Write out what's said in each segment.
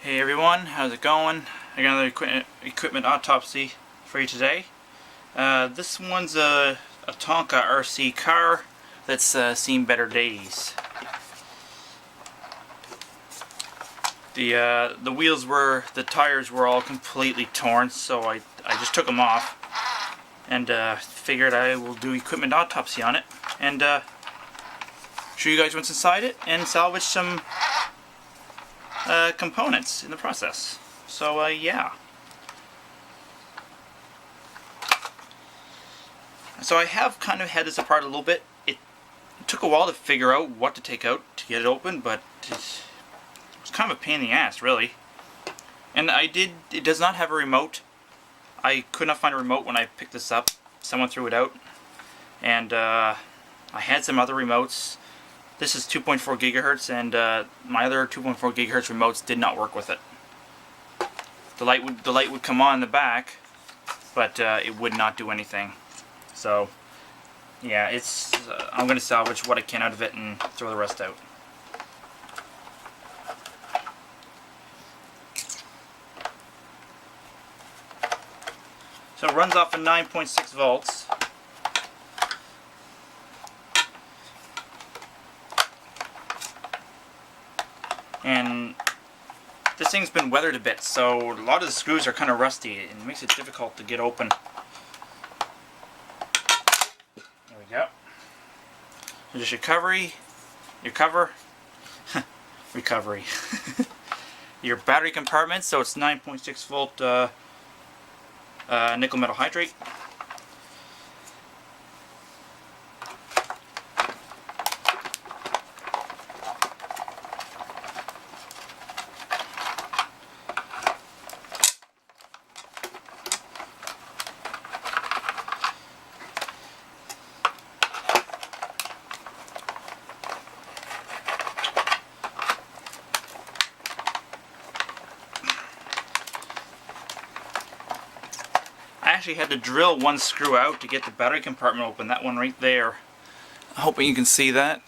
Hey everyone, how's it going? I got another equipment autopsy for you today. This one's a Tonka RC car that's seen better days. The wheels the tires were all completely torn, so I just took them off and figured I will do equipment autopsy on it and show you guys what's inside it and salvage some components in the process. So yeah. So I have kind of had this apart a little bit. It took a while to figure out what to take out to get it open, but it was kind of a pain in the ass, really. And it does not have a remote. I could not find a remote when I picked this up. Someone threw it out. And I had some other remotes. This is 2.4 gigahertz, and my other 2.4 gigahertz remotes did not work with it. The light would come on in the back, but it would not do anything. So yeah, I'm going to salvage what I can out of it and throw the rest out. So it runs off of 9.6 volts. And this thing's been weathered a bit, so a lot of the screws are kind of rusty and it makes it difficult to get open. There we go. There's your cover, recovery. Your battery compartment, so it's 9.6 volt nickel metal hydrate. I actually had to drill one screw out to get the battery compartment open, that one right there. I'm hoping you can see that.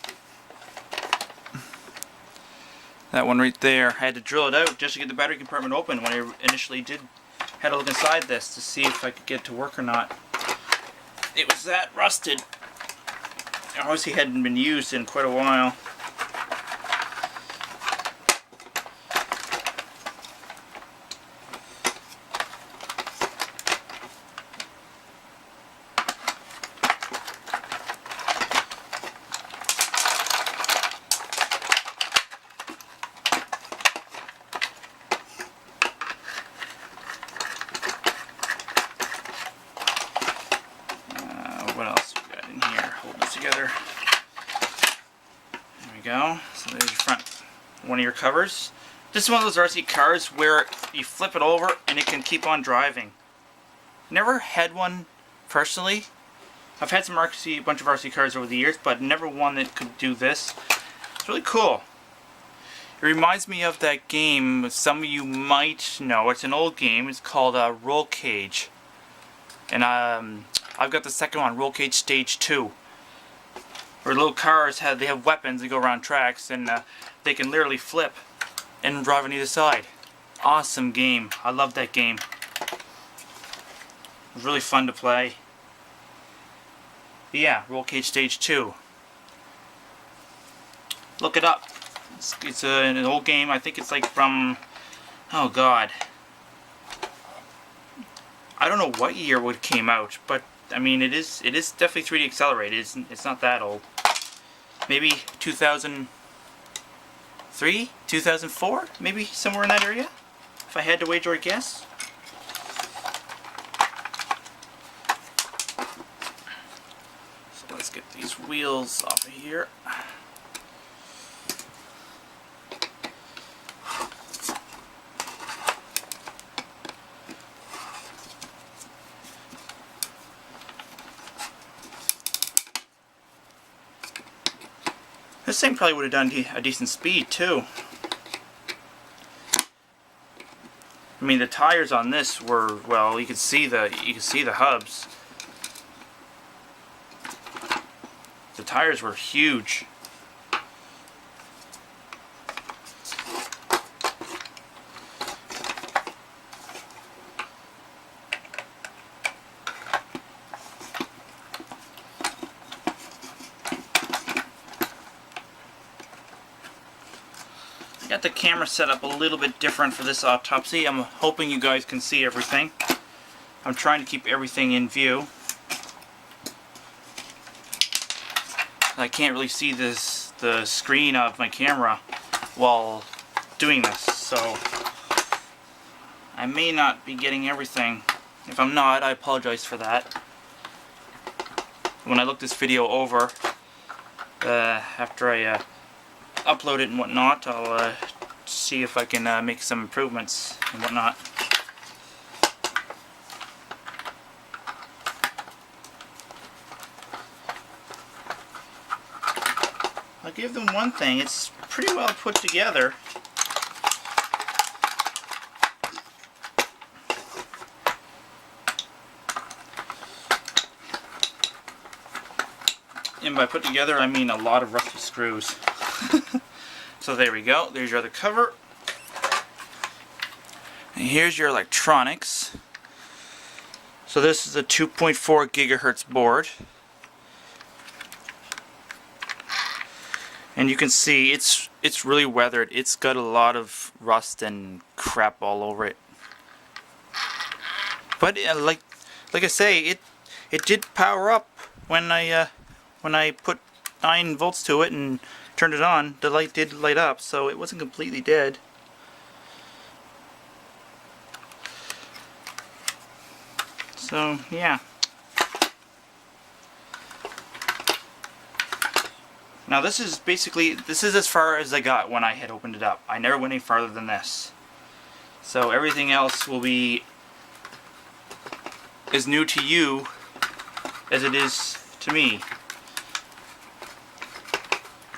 That one right there. I had to drill it out just to get the battery compartment open when I initially had to look inside this to see if I could get it to work or not. It was that rusted. It obviously hadn't been used in quite a while. What else we got in here? Hold this together. There we go. So there's your front, one of your covers. This is one of those RC cars where you flip it over and it can keep on driving. Never had one personally. I've had a bunch of RC cars over the years, but never one that could do this. It's really cool. It reminds me of that game some of you might know. It's an old game. It's called Roll Cage. And I've got the second one, Roll Cage Stage 2. Where little cars they have weapons that go around tracks and they can literally flip and drive on either side. Awesome game. I love that game. It was really fun to play. But yeah, Roll Cage Stage 2. Look it up. It's an old game. I think it's like from, oh god, I don't know what year it came out, but I mean it is definitely 3D accelerated. It's not that old. Maybe 2003, 2004, maybe somewhere in that area, if I had to wager a guess. So let's get these wheels off of here. This thing probably would have done a decent speed too. I mean, the tires on this were, well, you could see the hubs. The tires were huge. the camera set up a little bit different for this autopsy. I'm hoping you guys can see everything. I'm trying to keep everything in view. I can't really see the screen of my camera while doing this, so I may not be getting everything. If I'm not, I apologize for that. When I look this video over, after I upload it and whatnot, I'll see if I can make some improvements and whatnot. I'll give them one thing, it's pretty well put together. And by put together, I mean a lot of rusty screws. So there we go, there's your other cover. And here's your electronics. So this is a 2.4 gigahertz board. And you can see it's really weathered. It's got a lot of rust and crap all over it. But like I say, it did power up when I put 9 volts to it and turned it on. The light did light up, so it wasn't completely dead. So yeah. Now this is as far as I got when I had opened it up. I never went any farther than this. So everything else will be as new to you as it is to me.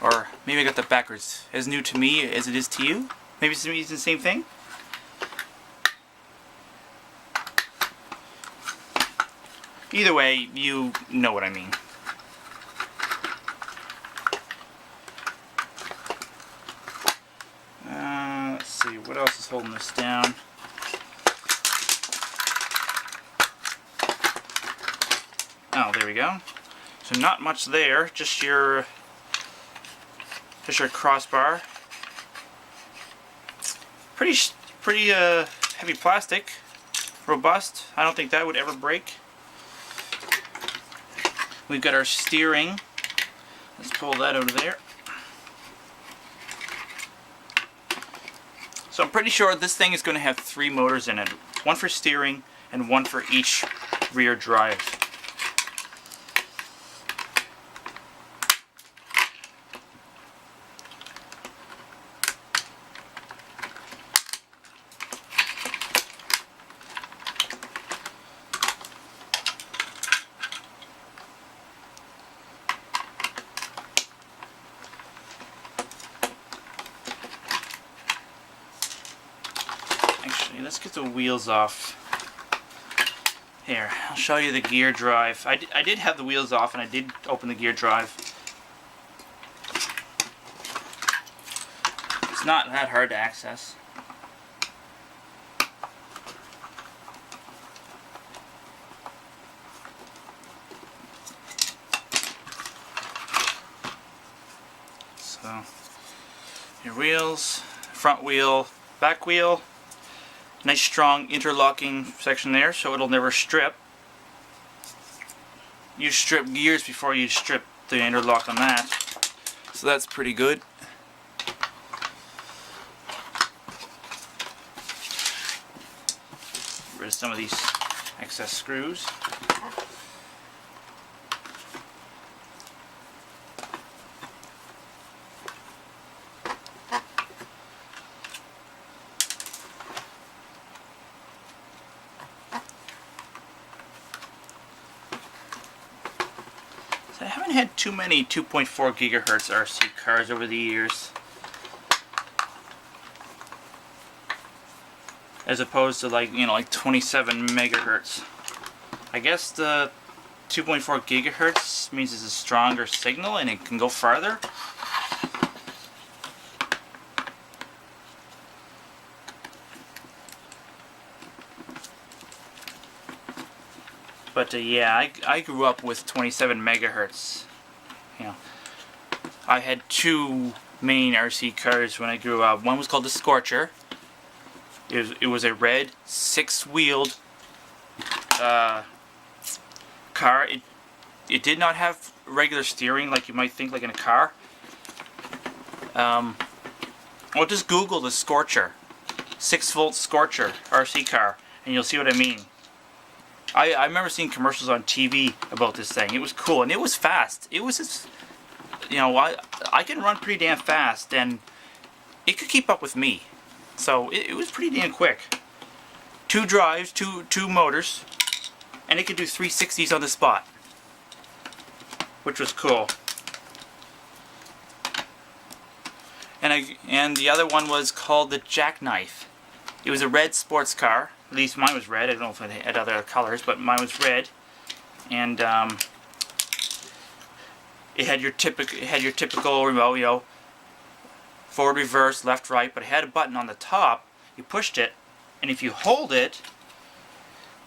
Or maybe I got that backwards. As new to me as it is to you? Maybe it's the same thing? Either way, you know what I mean. Let's see, what else is holding this down? Oh, there we go. So not much there, just your crossbar. Pretty heavy plastic, robust. I don't think that would ever break. We've got our steering. Let's pull that out of there. So I'm pretty sure this thing is going to have 3 motors in it. One for steering and one for each rear drive. Actually, let's get the wheels off. Here, I'll show you the gear drive. I did have the wheels off and I did open the gear drive. It's not that hard to access. So, your wheels, front wheel, back wheel. Nice strong interlocking section there, so it'll never strip. You strip gears before you strip the interlock on that, so that's pretty good. Get rid of some of these excess screws. I haven't had too many 2.4 gigahertz RC cars over the years, as opposed to like 27 megahertz. I guess the 2.4 gigahertz means it's a stronger signal and it can go farther. But yeah, I grew up with 27 megahertz. You know, I had 2 main RC cars when I grew up. One was called the Scorcher. It was a red 6-wheeled car. It did not have regular steering like you might think, like in a car. Well, just Google the Scorcher, 6-volt Scorcher RC car, and you'll see what I mean. I remember seeing commercials on TV about this thing. It was cool, and it was fast. It was just, you know, I can run pretty damn fast, and it could keep up with me. So it was pretty damn quick. 2 drives, two motors, and it could do 360s on the spot, which was cool. And the other one was called the Jackknife. It was a red sports car. At least mine was red. I don't know if it had other colors, but mine was red. And it had your typical remote, you know, forward, reverse, left, right. But it had a button on the top. You pushed it, and if you hold it,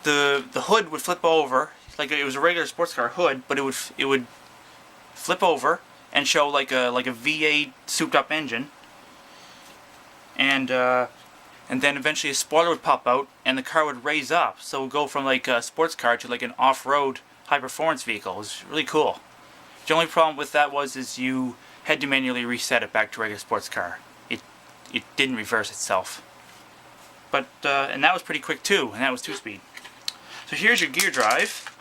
the hood would flip over. Like it was a regular sports car hood, but it would flip over and show like a V8 souped up engine. And then eventually a spoiler would pop out and the car would raise up. So it would go from like a sports car to like an off-road high-performance vehicle. It was really cool. The only problem with that is you had to manually reset it back to a regular sports car. It didn't reverse itself. But and that was pretty quick too, and that was 2-speed. So here's your gear drive.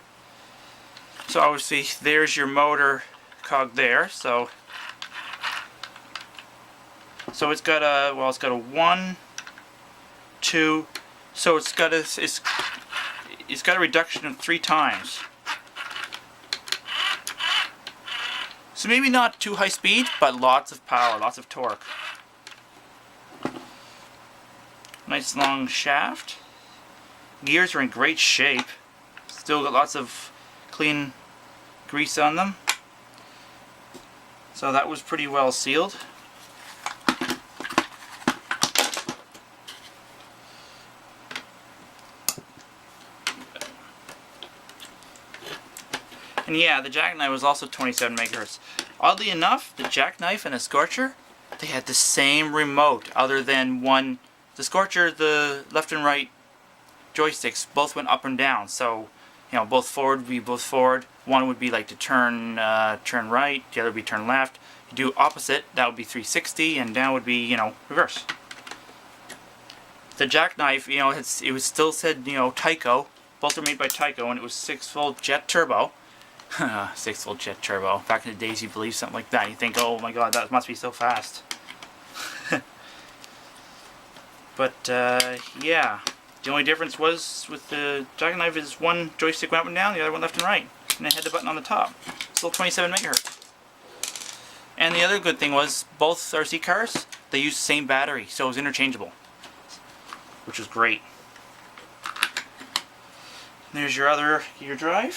So obviously there's your motor cog there. So it's got a 1, 2, so it's got a reduction of 3 times. So maybe not too high speed, but lots of power, lots of torque. Nice long shaft. Gears are in great shape. Still got lots of clean grease on them. So that was pretty well sealed. And yeah, the Jackknife was also 27 megahertz. Oddly enough, the Jackknife and the Scorcher, they had the same remote, other than one. The Scorcher, the left and right joysticks both went up and down. So, you know, both forward would be both forward. One would be like to turn right. The other would be turn left. You do opposite, that would be 360, and down would be, you know, reverse. The Jackknife, you know, it was still said, you know, Tyco. Both were made by Tyco, and it was 6-volt jet turbo. 6-volt jet turbo. Back in the days, you believe something like that. You think, oh my god, that must be so fast. But yeah, the only difference was with the Jackknife is one joystick went up and down, the other one left and right, and it had the button on the top. Still 27 megahertz. And the other good thing was both RC cars, they used the same battery, so it was interchangeable, which was great. There's your other gear drive,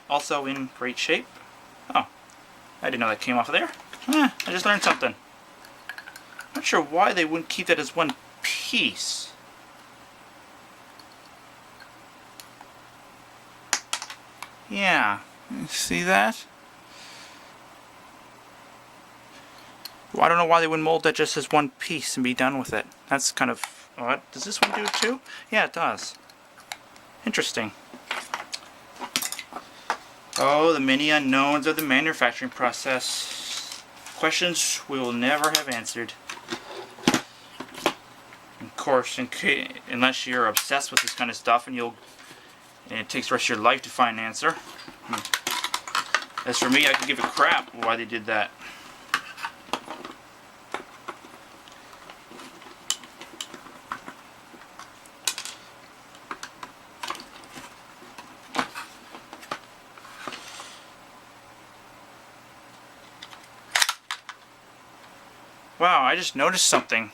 also in great shape. Oh, I didn't know that came off of there. I just learned something. Not sure why they wouldn't keep that as one piece. Yeah, see that? Well, I don't know why they wouldn't mold that just as one piece and be done with it. That's kind of odd. Does this one do it too? Yeah, it does. Interesting. Oh, the many unknowns of the manufacturing process. Questions we will never have answered. Of course, unless you're obsessed with this kind of stuff and it takes the rest of your life to find an answer. As for me, I could give a crap why they did that. Wow, I just noticed something.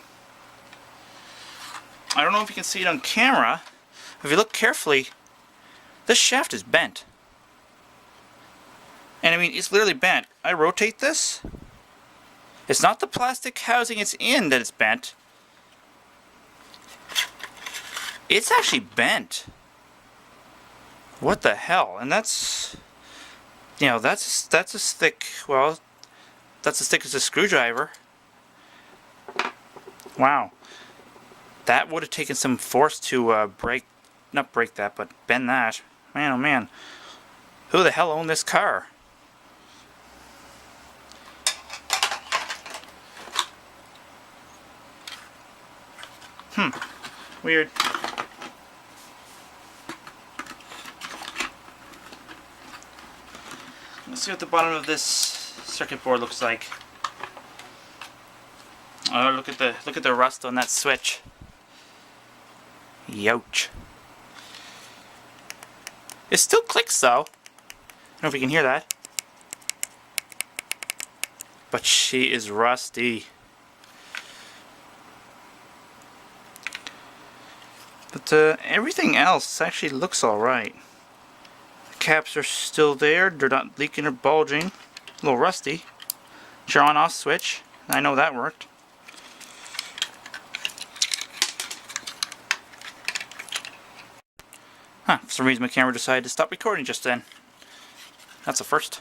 I don't know if you can see it on camera. If you look carefully, this shaft is bent. And I mean, it's literally bent. I rotate this. It's not the plastic housing it's in that it's bent. It's actually bent. What the hell? And that's, you know, that's as thick, well, that's as thick as a screwdriver. Wow. That would have taken some force to not break that, but bend that. Man, oh man. Who the hell owned this car? Weird. Let's see what the bottom of this circuit board looks like. Oh, look at the rust on that switch. Youch. It still clicks though. I don't know if you can hear that. But she is rusty. But everything else actually looks alright. The caps are still there. They're not leaking or bulging. A little rusty. It's your on-off switch. I know that worked. Huh, for some reason my camera decided to stop recording just then. That's a first.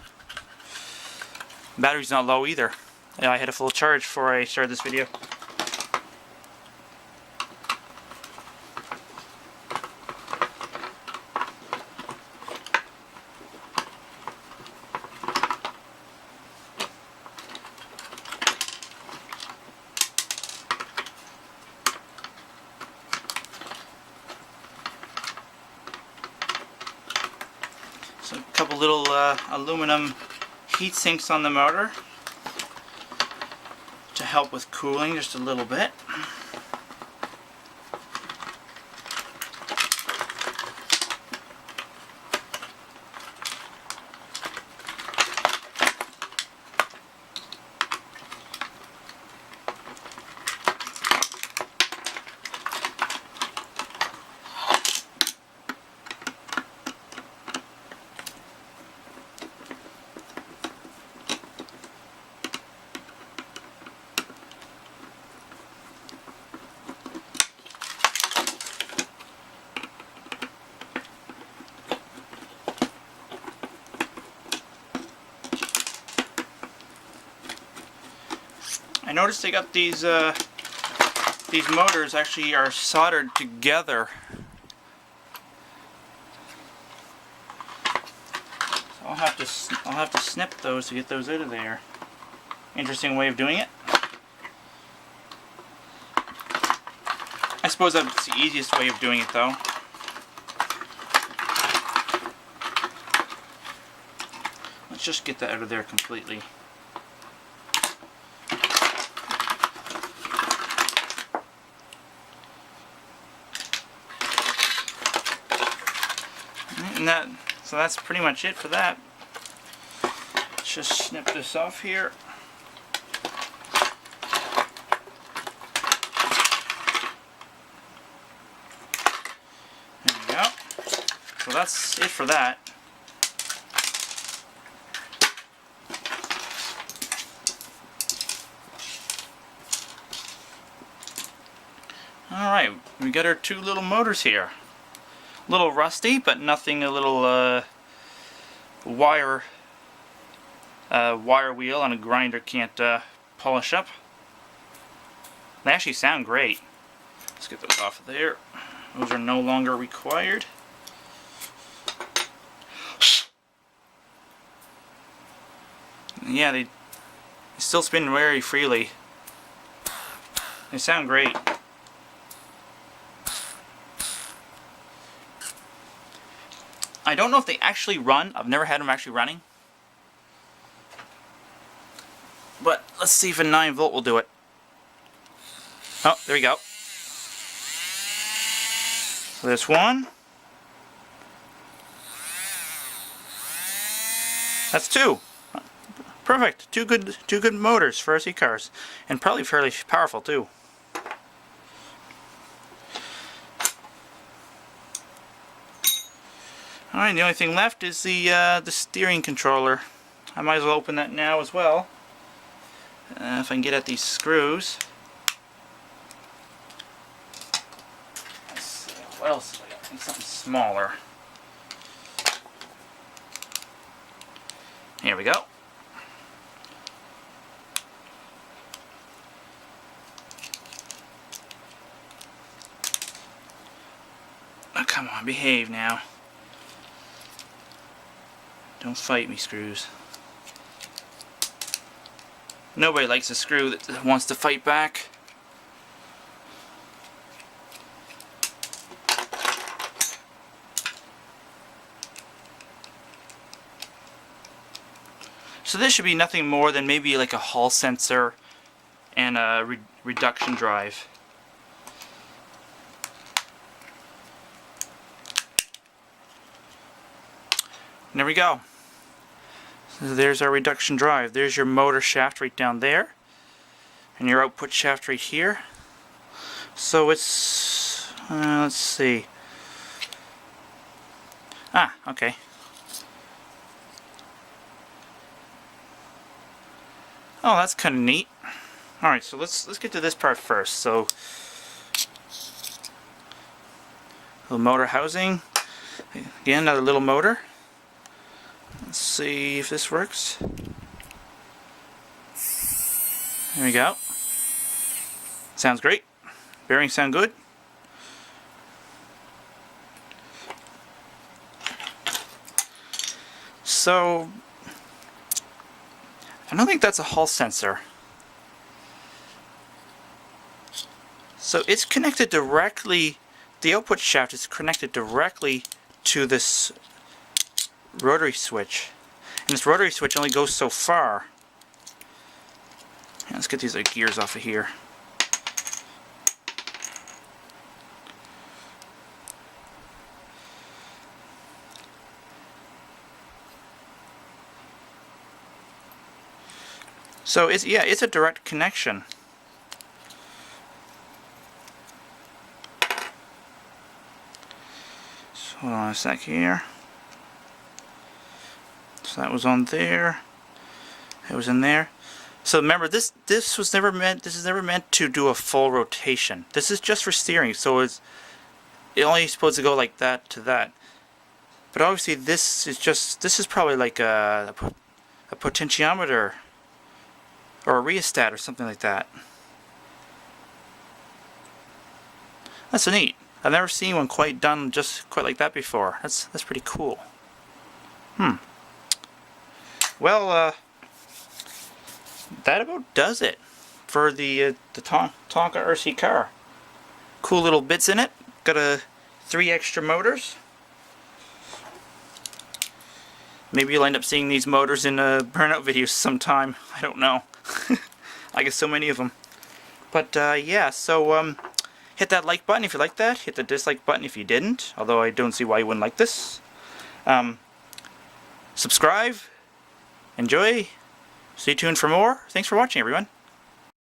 Battery's not low either. I had a full charge before I started this video. So a couple little aluminum heat sinks on the motor to help with cooling just a little bit. I noticed they got these motors actually are soldered together. So I'll have to snip those to get those out of there. Interesting way of doing it. I suppose that's the easiest way of doing it though. Let's just get that out of there completely. And so that's pretty much it for that. Let's just snip this off here. There we go. So that's it for that. Alright, we got our two little motors here. A little rusty, but nothing a little wire wheel on a grinder can't polish up. They actually sound great. Let's get those off of there. Those are no longer required. Yeah, they still spin very freely. They sound great. I don't know if they actually run. I've never had them actually running. But let's see if a 9-volt will do it. Oh, there we go. So this one. That's two. Perfect. Two good motors for RC cars, and probably fairly powerful too. Alright, the only thing left is the steering controller. I might as well open that now as well. If I can get at these screws. Let's see, what else have I got? I need something smaller. Here we go. come on, behave now. Don't fight me, screws. Nobody likes a screw that wants to fight back. So this should be nothing more than maybe like a hall sensor and a reduction drive. And there we go. So there's our reduction drive. There's your motor shaft right down there. And your output shaft right here. So it's, let's see. Ah, okay. Oh, that's kind of neat. Alright, so let's get to this part first. So, little motor housing. Again, another little motor. Let's see if this works. There we go. Sounds great. Bearings sound good. So, I don't think that's a hall sensor. So it's connected directly, the output shaft is connected directly to this rotary switch. And this rotary switch only goes so far. Let's get these gears off of here. So it's, yeah, it's a direct connection. So hold on a sec here. So that was on there. It was in there. So remember, this was never meant. This is never meant to do a full rotation. This is just for steering. So it only supposed to go like that to that. But obviously, this is probably like a potentiometer or a rheostat or something like that. That's neat. I've never seen one quite done just quite like that before. That's pretty cool. Well, that about does it for the Tonka RC car. Cool little bits in it. Got 3 extra motors. Maybe you'll end up seeing these motors in burnout videos sometime. I don't know. I get so many of them. But yeah, so hit that like button if you like that. Hit the dislike button if you didn't. Although I don't see why you wouldn't like this. Subscribe. Enjoy. Stay tuned for more. Thanks for watching, everyone.